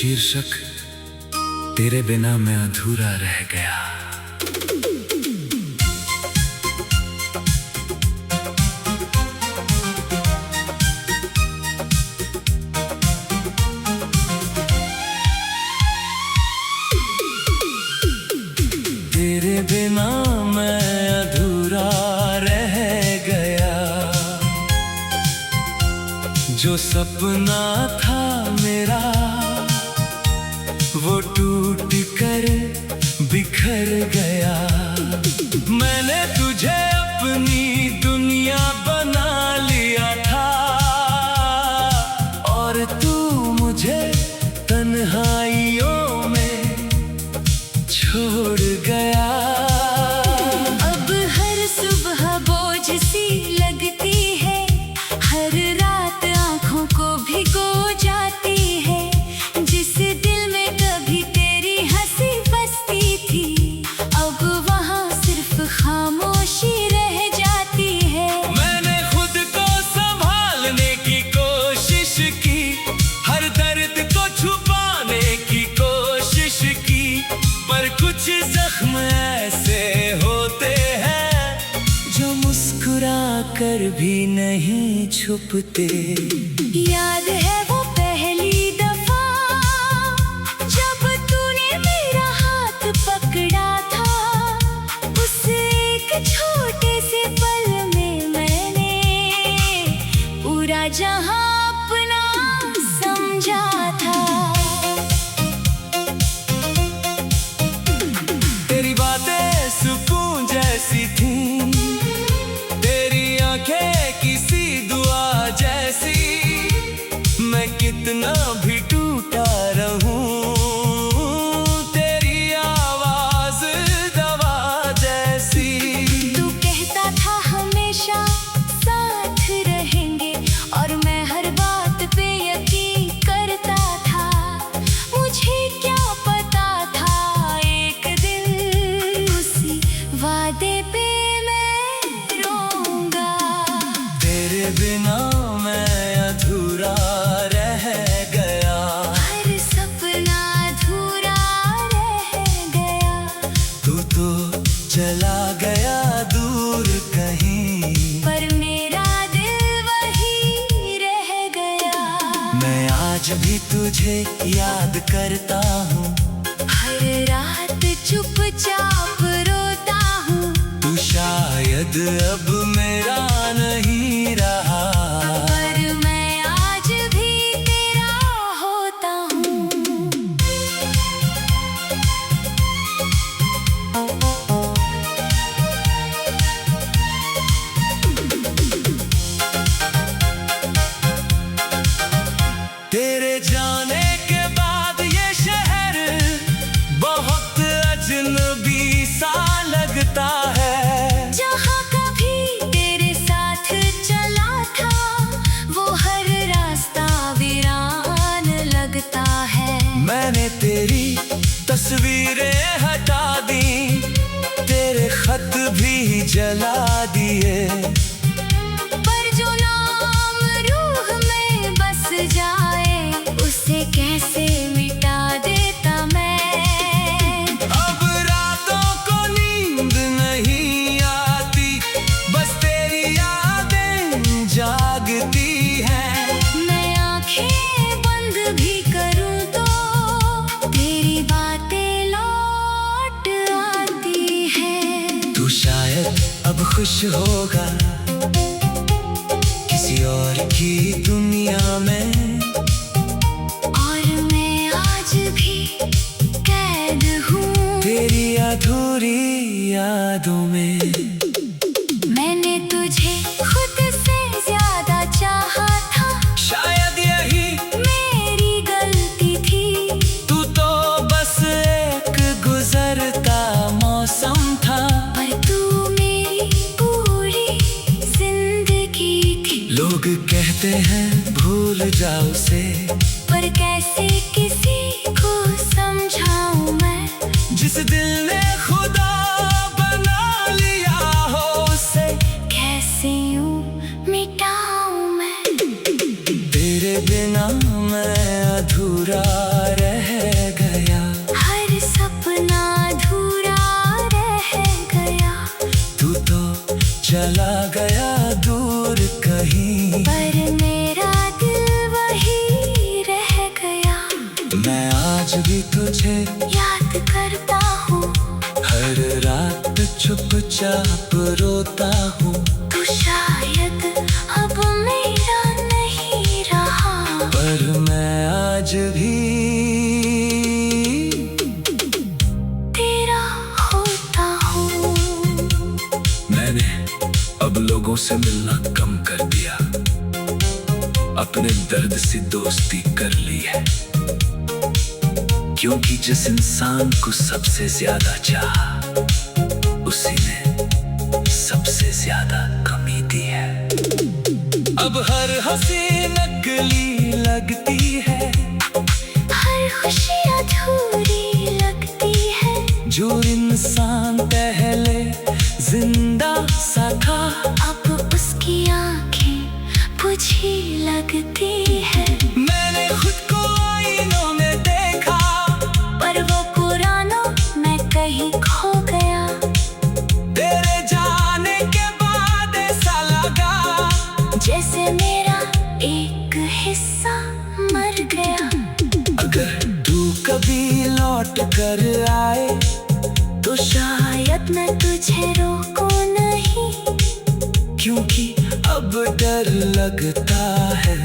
शीर्षक तेरे बिना मैं अधूरा रह गया। तेरे बिना मैं अधूरा रह गया, जो सपना था मेरा वो टूट कर बिखर गया। मैंने तुझे अपनी दुनिया बना लिया था और तू मुझे तन्हाइयों में छोड़ गया। अब हर सुबह बोझ सी लगती है, हर रात आँखों को भिगो जाती है। जिस दिल में कभी तेरी हंसी बसती थी, अब वहाँ सिर्फ खामोशी रह जाती है। मैंने खुद को संभालने की कोशिश की, हर दर्द को छुपाने की कोशिश की, पर कुछ जख्म ऐसे होते हैं जो मुस्कुरा कर भी नहीं छुपते। याद है वो पहली दफा जब तूने मेरा हाथ पकड़ा था, उस एक छोटे से पल में मैंने पूरा जहां अपना समझा था। तेरी बातें सुकून जैसी थीं, तेरी आंखें किसी दुआ जैसी। मैं कितना भी टूटा रहूं, तेरी आवाज दवा जैसी। तू कहता था हमेशा साथ रहेंगे और मैं हर बात पे यकीन करता था। मुझे क्या पता था एक दिन उसी वादे पे मैं रोऊंगा। तेरे बिना मैं अधूरा रह गया, हर सपना अधूरा रह गया। तू तो चला गया दूर कहीं, पर मेरा दिल वही रह गया। मैं आज भी तुझे याद करता हूँ, हर रात चुपचाप रोता हूँ। तू शायद अब मेरा नहीं रहा, पर मैं आज भी तेरा होता हूँ। तेरे जाने के बाद ये शहर बहुत अजनबी सा लगता है। जहाँ कभी तेरे साथ चला था, वो हर रास्ता वीरान लगता है। मैंने तेरी तस्वीरें हटा दी, तेरे खत भी जला दिए, पर जो नाम रूह में बस जाए, उसे कैसे मिटा देता मैं। अब रातों को नींद नहीं आती, बस तेरी यादें जागती हैं। मैं आंखें बंद भी करूं तो तेरी बातें लौट आती हैं। तू शायद अब खुश होगा किसी और की दुनिया में, और मैं आज भी कैद हूँ तेरी अधूरी यादों में। मैंने तुझे खुद से ज्यादा चाहा था, शायद यही मेरी गलती थी। तू तो बस एक गुजरता मौसम था, पर तू मेरी पूरी जिंदगी थी। लोग कहते हैं भूल जाओ उसे, पर कैसे किसी को समझाऊं मैं, जिस दिल ने खुदा बना लिया हो उसे कैसे यूं मिटाऊं मैं। तेरे बिना मैं अधूरा रह चला गया दूर कहीं, पर मेरा दिल वही रह गया। मैं आज भी तुझे याद करता हूँ, हर रात चुपचाप रोता हूँ। तू शायद अब मेरा नहीं रहा, पर मैं आज भी तेरा होता हूँ। मैंने अब लोगों से मिलना कम कर दिया, अपने दर्द से दोस्ती कर ली है, क्योंकि जिस इंसान को सबसे ज्यादा चाहा, उसी ने सबसे ज्यादा कमी दी है। अब हर हंसी नकली लगती है, हर खुशी अधूरी लगती है। जो इंसान पहले जिंदा सा था, अब उसकी आंखें बुझी लगती है। मैंने खुद को आईनों में देखा, पर वो पुराना मैं कहीं खो गया। तेरे जाने के बाद ऐसा लगा जैसे मेरा एक हिस्सा मर गया। अगर तू कभी लौट कर आए, तो शायद मैं तुझे रोकूं नहीं, क्योंकि अब डर लगता है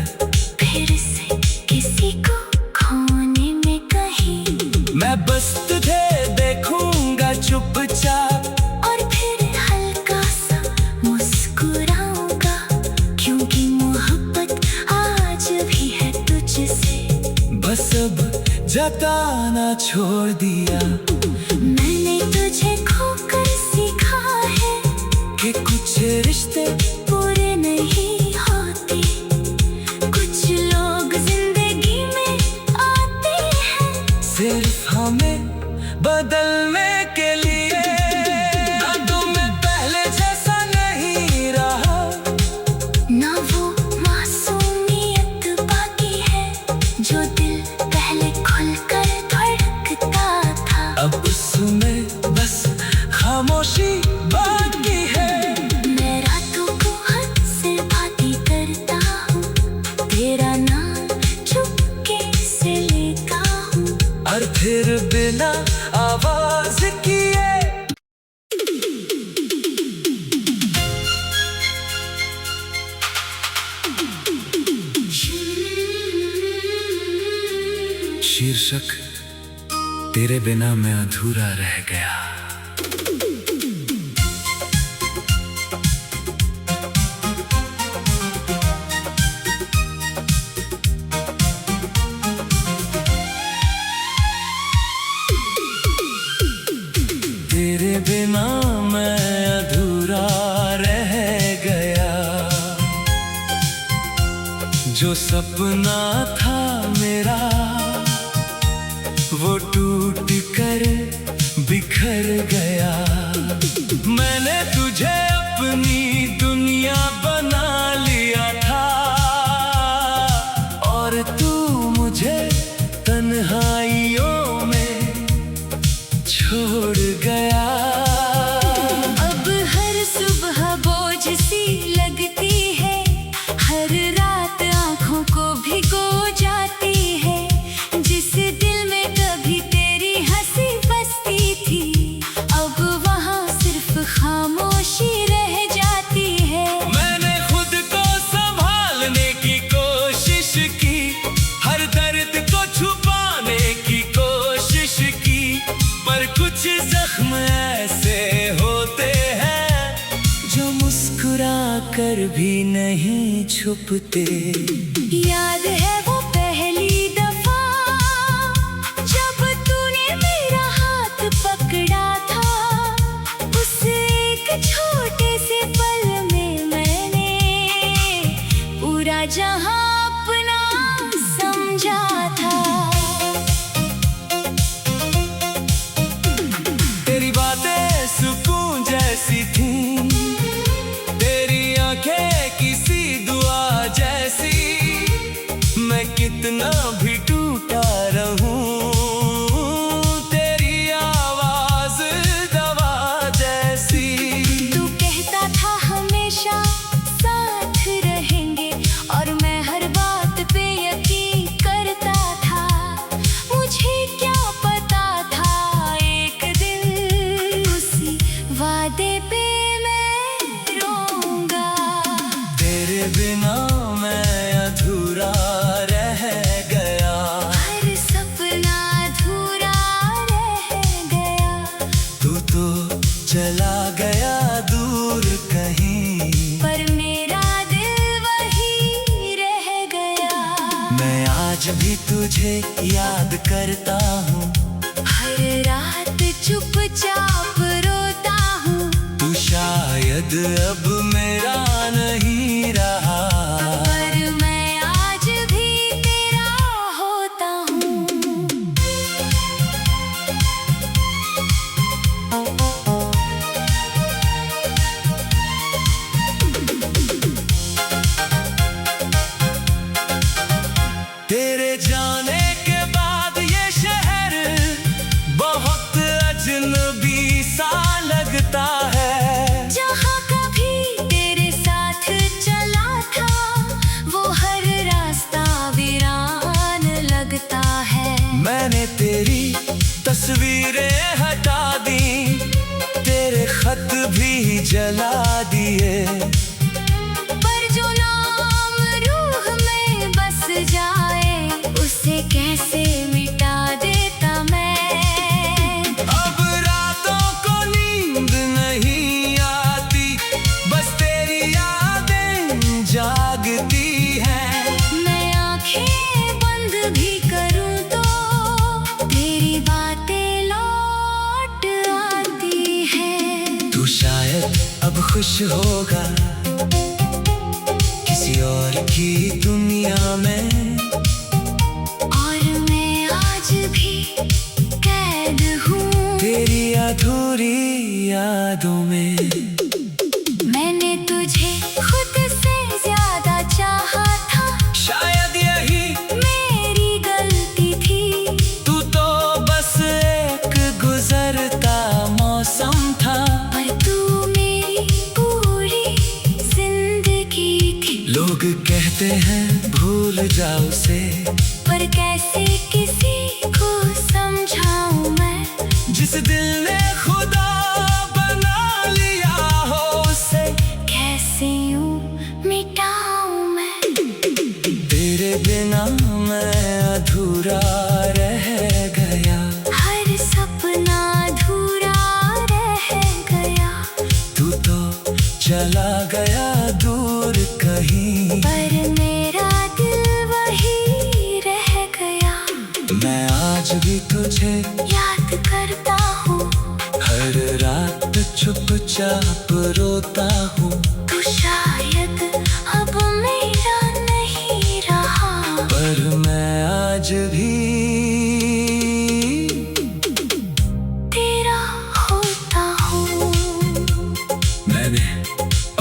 फिर से किसी को खोने में कहीं। मैं बस तुझे देखूंगा चुपचाप, और फिर हल्का सा मुस्कुराऊंगा, क्योंकि मोहब्बत आज भी है तुझसे। बस अब जताना छोड़ दिया, मैंने तुझे खोकर सीखा है कि कुछ रिश्ते पूरे नहीं होते। कुछ लोग जिंदगी में आते हैं सिर्फ हमें बदलने के लिए। अब तो मैं पहले जैसा नहीं रहा, ना वो मासूमियत बाकी है, जो दिल पहले खुलकर धड़कता था। अब उसमें बस खामोशी बाकी है। मैं रातों को हद से बातें करता हूँ, तेरा नाम चुपके से लेता हूँ। और फिर बिना आवाज किए शीर्षक तेरे बिना मैं अधूरा रह गया। तेरे बिना मैं अधूरा रह गया, जो सपना था मेरा वो टूट कर बिखर गया। मैंने तुझे अपनी दुनिया बना लिया था, और तू मुझे तन्हाइयों में छोड़ गया। अब हर सुबह बोझ सी लगती है, हर रात आँखों को भिगो जाती है। जिस दिल में कभी तेरी हंसी बसती थी, अब वहाँ सिर्फ खामोशी रह जाती है। मैंने खुद को संभालने की कोशिश की, हर दर्द को छुपाने की कोशिश की, पर कुछ जख्म ऐसे होते हैं जो मुस्कुरा कर भी नहीं छुपते। याद है वो पहली दफा जब तूने मेरा हाथ पकड़ा था, उस एक छोटे से पल में मैंने पूरा जहां अपना समझा था। तेरी बातें सुकून जैसी थी, तेरी आंखें किसी दुआ जैसी। मैं कितना भी टूटा रहूं, तेरी आवाज दवा जैसी। तू कहता था हमें चला गया दूर कहीं, पर मेरा दिल वही रह गया। मैं आज भी तुझे याद करता हूँ, हर रात चुपचाप रोता हूँ। तू शायद अब मेरा नहीं रहा, पर मैं आज भी तेरा होता हूँ। तेरे जाने के बाद ये शहर बहुत अजनबी सा लगता है। जहाँ कभी तेरे साथ चला था, वो हर रास्ता वीरान लगता है। मैंने तेरी तस्वीरें हटा दी, तेरे खत भी जला दिए, पर जो नाम रूह में बस जाए, उसे कैसे मिटा देता मैं। अब रातों को नींद नहीं आती, बस तेरी यादें जागती हैं। मैं आंखें बंद भी करूं तो तेरी बातें लौट आती हैं। तू शायद अब खुश होगा किसी और की दुनिया में, और मैं आज भी कैद हूँ तेरी अधूरी यादों में। मैंने तुझे खुद से ज्यादा चाहा था, शायद यही मेरी गलती थी। तू तो बस एक गुजरता मौसम था, पर तू मेरी पूरी जिंदगी थी। लोग कहते हैं भूल जाओ उसे, पर कैसे किसी को समझाऊं मैं, जिस दिल ने खुदा बना लिया हो उसे। कैसे यूं मिटाऊं मैं। तेरे बिना मैं अधूरा रह गया, हर सपना अधूरा रह गया। तू तो चला गया दूर कहीं, पर मेरा दिल वही रह गया। मैं आज भी तुझे याद करता हूँ, हर रात चुपचाप रोता हूँ। तू शायद अब मेरा नहीं रहा, पर मैं आज भी तेरा होता हूँ। मैंने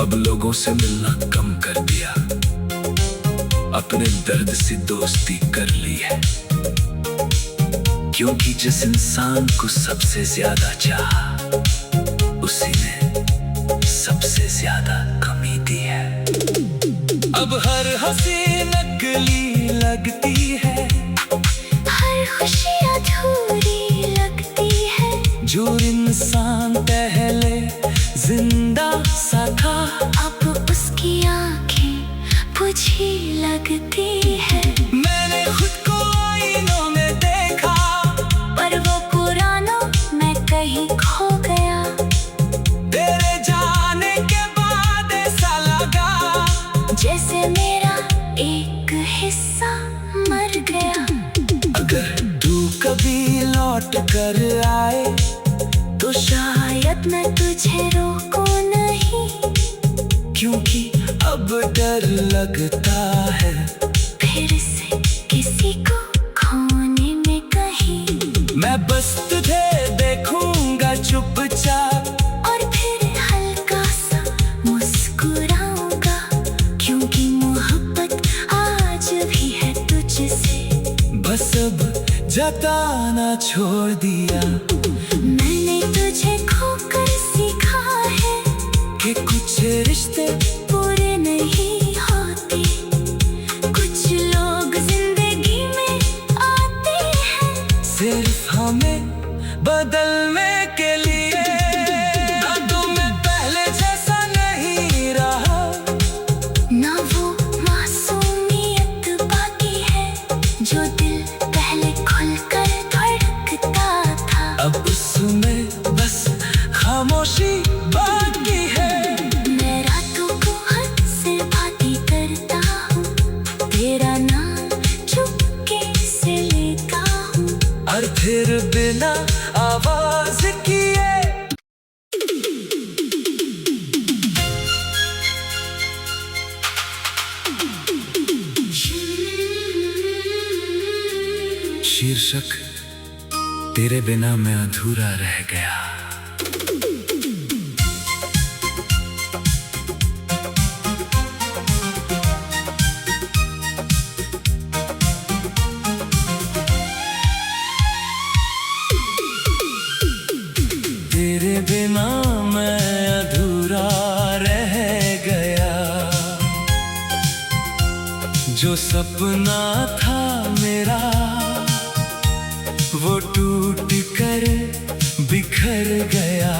अब लोगों से मिलना कम कर दिया, अपने दर्द से दोस्ती कर ली है, क्योंकि जिस इंसान को सबसे ज्यादा चाहा, उसी ने सबसे ज्यादा कमी दी है। अब हर हंसी नकली लगती है, हर खुशी अधूरी लगती है। जो इंसान पहले जिंदा सा था, अब उसकी आंखें बुझी लगती है। मैंने खुद को आईनों में देखा, पर वो पुराना मैं कहीं खो गया। तेरे जाने के बाद ऐसा लगा जैसे मेरा एक हिस्सा मर गया। अगर तू कभी लौट कर आए, तो शायद मैं तुझे रोकूं नहीं, क्योंकि अब डर लगता है फिर से किसी को खोने में कहीं। मैं बस तुझे देखूंगा चुपचाप, और फिर हल्का सा मुस्कुराऊंगा, क्योंकि मोहब्बत आज भी है तुझसे। बस अब जताना छोड़ दिया, मैंने तुझे खोकर सीखा है कि कुछ रिश्ते पूरे नहीं होते। कुछ लोग जिंदगी में आते हैं सिर्फ हमें बदलने के लिए। ना तो मैं पहले जैसा नहीं रहा, ना वो मासूमियत बाकी है, जो दिल पहले खुलकर धड़कता था। अब बाकी है। मैं रातों को हद से बातें करता हूँ, तेरा नाम चुपके से लेता हूँ, और फिर बिना आवाज किए शीर्षक तेरे बिना मैं अधूरा रह गया। तेरे बिना मैं अधूरा रह गया, जो सपना था मेरा वो टूट कर बिखर गया।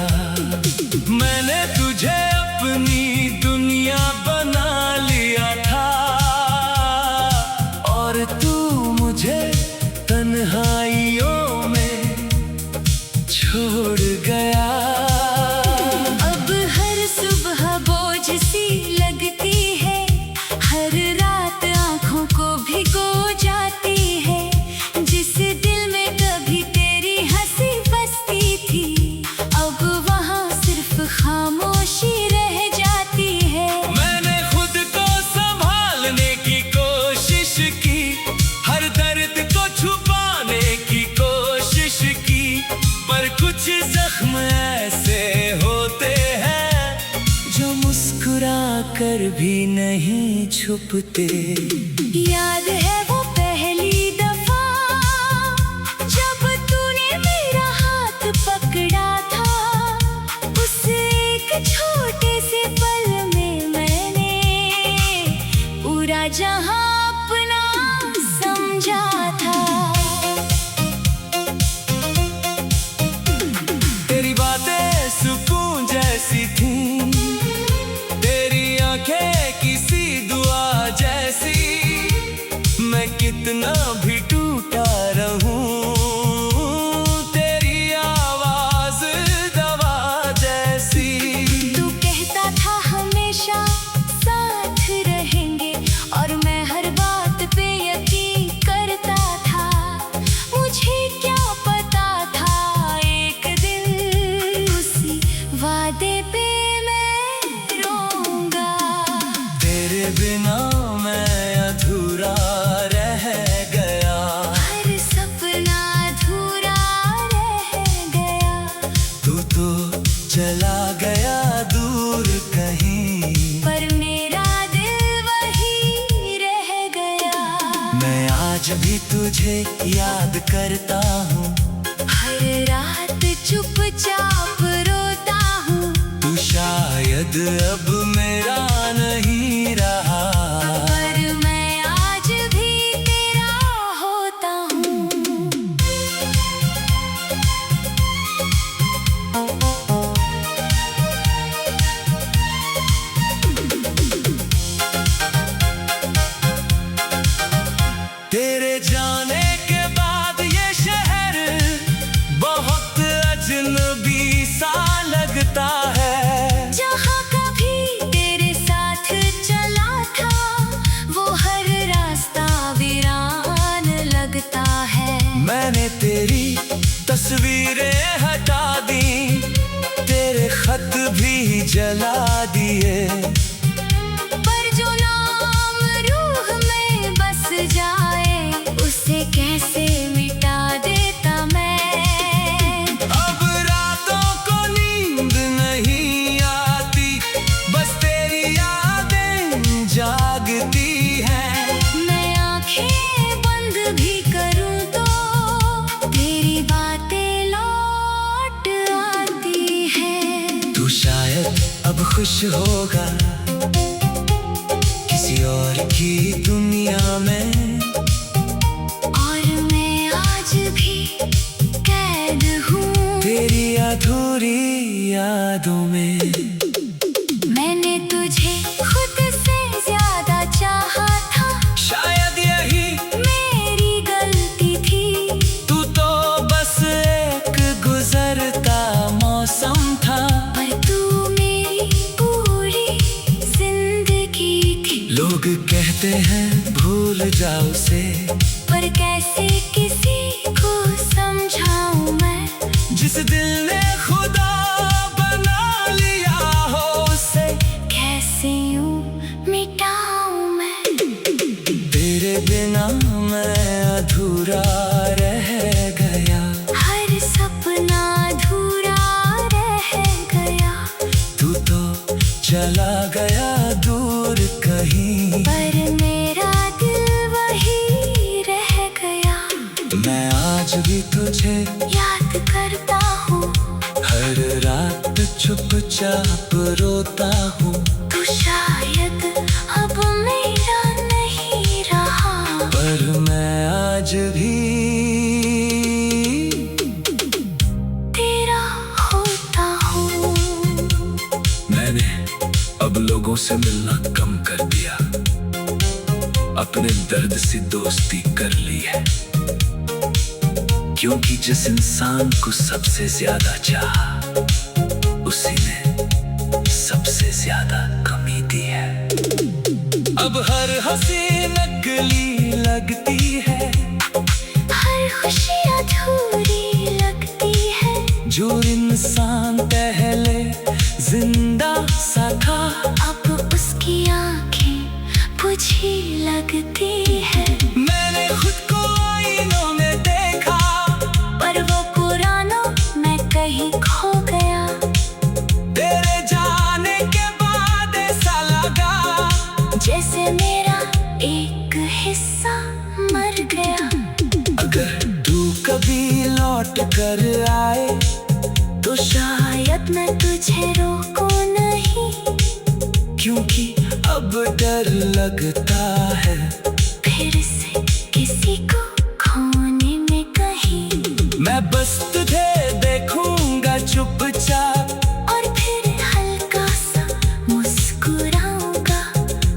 मैंने तुझे अपनी दुनिया बना लिया था, और तू मुझे तन्हाइयों में छोड़ गया। अब हर सुबह बोझ सी लगती है, हर रात आँखों को भिगो जाती है। जिस दिल में कभी तेरी हंसी बसती थी, अब वहाँ सिर्फ खामोशी रह जाती है। मैंने खुद को संभालने की कोशिश की, हर दर्द को छुपाने की कोशिश की, पर कुछ जख्म ऐसे होते हैं जो मुस्कुरा कर भी नहीं छुपते। याद है वो पहली दफा जब तूने मेरा हाथ पकड़ा था, उस एक छोटे से पल में मैंने पूरा जहां अपना समझा था। तेरी बातें सुकून जैसी थीं, तेरी आंखें किसी दुआ जैसी। मैं कितना भी टूटा रहूं, तेरी आवाज दवा जैसी। तू कहता था हमेशा साथ रहेंगे, और मैं हर बात पे यकीन करता था। मुझे क्या पता था एक दिन उसी वादे पे मैं रोऊंगा। तेरे बिना मैं अधूरा रह गया, हर सपना अधूरा रह गया। तू तो चला गया दूर कहीं, पर मेरा दिल वही रह गया। मैं आज भी तुझे याद करता हूँ, हर रात चुपचाप रोता हूँ, तू शायद अब मेरा नहीं रहा। पर मैं आज भी तेरा होता हूँ। तेरे जाने के बाद ये शहर बहुत अजनबी सा लगता है। जहाँ कभी तेरे साथ चला था, वो हर रास्ता वीरान लगता है। मैंने तेरी तस्वीरें हटा दी, तेरे खत भी जला दिए, पर जो नाम रूह में बस जाए, उसे कैसे मिटा देता मैं। अब रातों को नींद नहीं आती, बस तेरी यादें जागती हैं। मैं आंखें बंद भी करूं तो तेरी बातें लौट आती हैं। तू शायद अब खुश होगा किसी और की दुनिया में, और मैं आज भी कैद हूँ तेरी अधूरी यादों में। मैंने तुझे खुद से ज्यादा चाहा था, शायद यही मेरी गलती थी। तू तो बस एक गुजरता मौसम था, पर तू लोग कहते हैं भूल जाओ उसे, पर कैसे किसी को समझाऊं मैं, जिस दिल ने खुदा बना लिया हो उसे कैसे यूं मिटाऊं मैं। तेरे बिना मैं अधूरा रह गया, हर सपना अधूरा रह गया, तू तो चला गया दूर कहीं, पर मेरा दिल वही रह गया। मैं आज भी तुझे याद करता हूँ, हर रात चुपचाप रोता हूँ, तू शायद अब मेरा नहीं रहा, पर मैं आज भी तेरा होता हूँ। मैंने अब लोगों से मिलना कम कर दिया, अपने दर्द से दोस्ती कर ली है, क्योंकि जिस इंसान को सबसे ज्यादा चाहा उसी ने सबसे ज्यादा कमी दी है। अब हर हंसी नकली लगती है, हर खुशी अधूरी लगती है, जो इंसान पहले जिंदा सा था अब उसकी आंखें बुझी लगती है। मैंने खुद को आईनों में देखा, पर वो पुराना मैं कहीं खो गया, तेरे जाने के बाद ऐसा लगा जैसे मेरा एक हिस्सा मर गया। अगर तू कभी लौट कर आए तो शायद मैं तुझे रोकूं नहीं, क्योंकि अब डर लगता है फिर से किसी को खोने में कहीं। मैं बस तुझे देखूंगा चुपचाप, और फिर हल्का सा मुस्कुराऊंगा,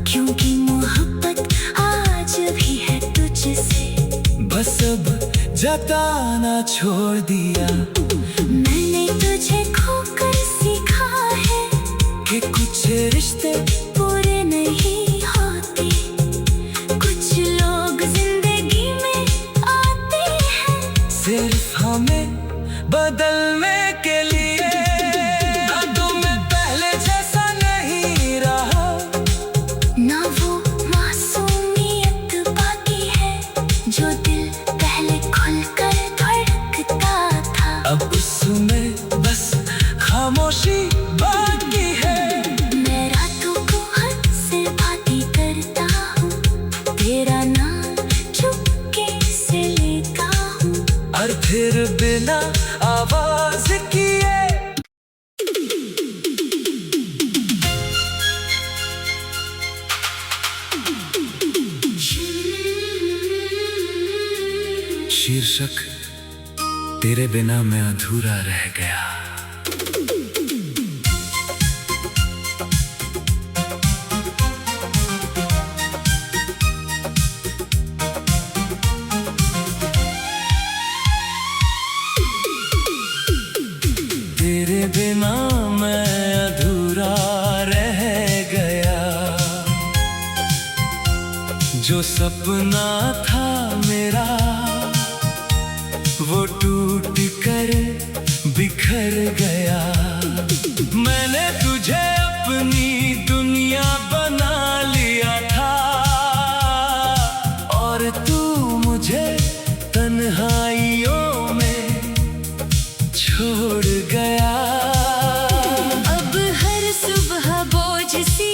क्योंकि मोहब्बत आज भी है तुझसे, बस अब जताना छोड़ दिया। मैंने तुझे खोकर सीखा है कि कुछ रिश्ते पूरे नहीं होते, कुछ लोग जिंदगी में आते हैं सिर्फ हमें बदलने के लिए। अब मैं पहले जैसा नहीं रहा, ना वो मासूमियत बाकी है, जो दिल पहले खुलकर धड़कता था, अब उसमें बस खामोशी बाकी है। मैं रातों को हद से बातें करता हूँ, तेरा नाम चुपके से लेता हूँ, और फिर बिना आवाज किए शीर्षक तेरे बिना मैं अधूरा रह गया। तेरे बिना मैं अधूरा रह गया, जो सपना था मेरा वो टूट कर बिखर गया। मैंने तुझे अपनी दुनिया बना लिया था, और तू मुझे तन्हाइयों में छोड़ गया। अब हर सुबह बोझ सी